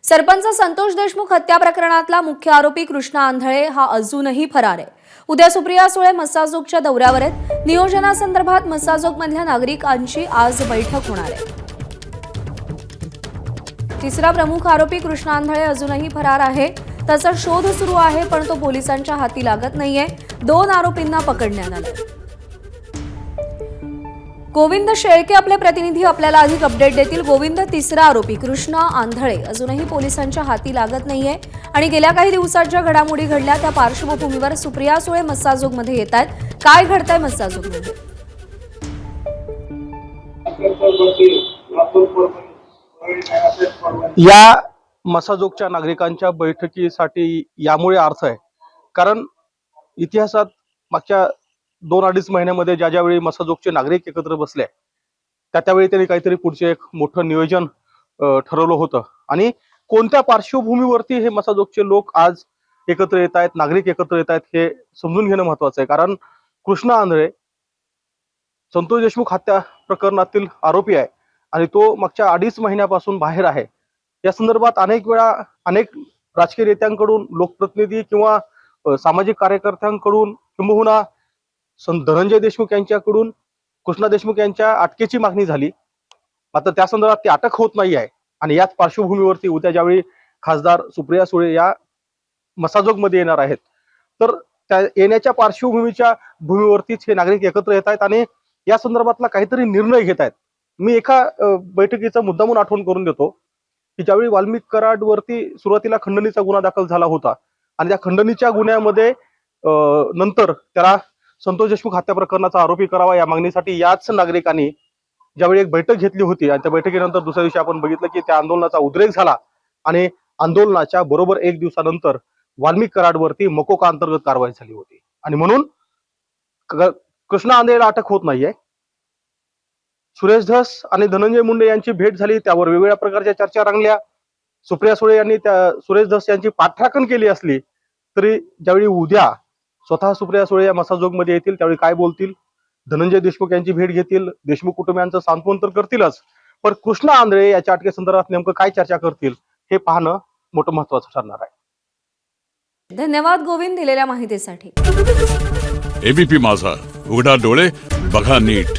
सरपंच संतोष देशमुख हत्या प्रकरणातला मुख्य आरोपी कृष्णा आंधळे हा अजूनही फरार आहे। उद्या सुप्रिया सुळे मस्साजोगच्या दौऱ्यावर आहेत। नियोजनासंदर्भात मस्साजोगमधल्या नागरिकांची आज बैठक होणार आहे। तिसरा प्रमुख आरोपी कृष्णा आंधळे अजूनही फरार आहे। त्याचा शोध सुरू आहे, पण तो पोलिसांच्या हाती लागत नाहीये। 2 आरोपींना पकडण्यात आलं। गोविंद शेळके आपले प्रतिनिधी आपल्याला अधिक अपडेट देतील। गोविंद, तिसरा आरोपी कृष्णा आंधळे अजूनही पोलिसांच्या हाती लागत नाहीये आणि गेल्या काही दिवसात ज्या घडामोडी घडल्या त्या पार्श्वभूमीवर सुप्रिया सुळे मस्साजोगमध्ये येत आहेत। काय घडतंय मस्साजोगमध्ये? या मस्साजोगच्या नागरिकांच्या बैठकीसाठी यामुळे अर्थ आहे, कारण इतिहासात मागच्या 2-2.5 महिन्यामध्ये ज्यावेळी मस्साजोगचे नागरिक एकत्र बसले त्यावेळी त्यांनी काहीतरी पुढचे एक मोठं नियोजन ठरवलं होतं आणि कोणत्या पार्श्वभूमीवरती हे मस्साजोगचे लोक आज एकत्र येत आहेत, नागरिक एकत्र येत आहेत हे समजून घेणं महत्वाचं आहे। कारण कृष्णा आंधळे संतोष देशमुख हत्या प्रकरणातील आरोपी आहे आणि तो मागच्या 2.5 महिन्यापासून बाहेर आहे। या संदर्भात अनेक वेळा अनेक राजकीय नेत्यांकडून, लोकप्रतिनिधी किंवा सामाजिक कार्यकर्त्यांकडून किंबहुना धनंजय देशमुख यांच्याकडून कृष्णा देशमुख यांच्या अटकेची मागणी झाली, मात्र त्या संदर्भात ती अटक होत नाही आहे। आणि याच पार्श्वभूमीवरती उद्या ज्यावेळी खासदार सुप्रिया सुळे या मस्साजोगमध्ये येणार आहेत, तर त्या येण्याच्या पार्श्वभूमीच्या भूमीवरतीच हे नागरिक एकत्र येत आहेत आणि या संदर्भातला काहीतरी निर्णय घेत आहेत। मी एका बैठकीचा मुद्दामून आठवण करून देतो की ज्यावेळी वाल्मिक कराडवरती सुरुवातीला खंडणीचा गुन्हा दाखल झाला होता आणि त्या खंडणीच्या गुन्ह्यामध्ये नंतर त्याला संतोष देशमुख हत्या प्रकरणाचा आरोपी करावा या मागणीसाठी याच नागरिकांनी ज्यावेळी एक बैठक घेतली होती आणि त्या बैठकीनंतर दुसऱ्या दिवशी आपण बघितलं की त्या आंदोलनाचा उद्रेक झाला आणि आंदोलनाच्या बरोबर 1 दिवसानंतर वाल्मिक कराडवरती मकोका अंतर्गत कारवाई झाली होती आणि म्हणून कृष्णा आंधळेला अटक होत नाहीये। सुरेश धस आणि धनंजय मुंडे यांची भेट झाली, त्यावर वेगवेगळ्या प्रकारच्या चर्चा रंगल्या। सुप्रिया सुळे यांनी त्या सुरेश धस यांची पाठराखण केली असली तरी ज्यावेळी उद्या स्वतः सुप्रिया सुळे या मस्साजोगमध्ये येतील त्यावेळी काय बोलतील, धनंजय देशमुख यांची भेट घेतील, देशमुख कुटुंबियांचं सांत्वन तर करतीलच, पण कृष्णा आंधळे याच्या अटकेसंदर्भात नेमकं काय चर्चा करतील हे पाहणं मोठं महत्वाचं ठरणार आहे। धन्यवाद गोविंद दिलेल्या माहितीसाठी। एबीपी माझा, उघडा डोळे बघा नीट।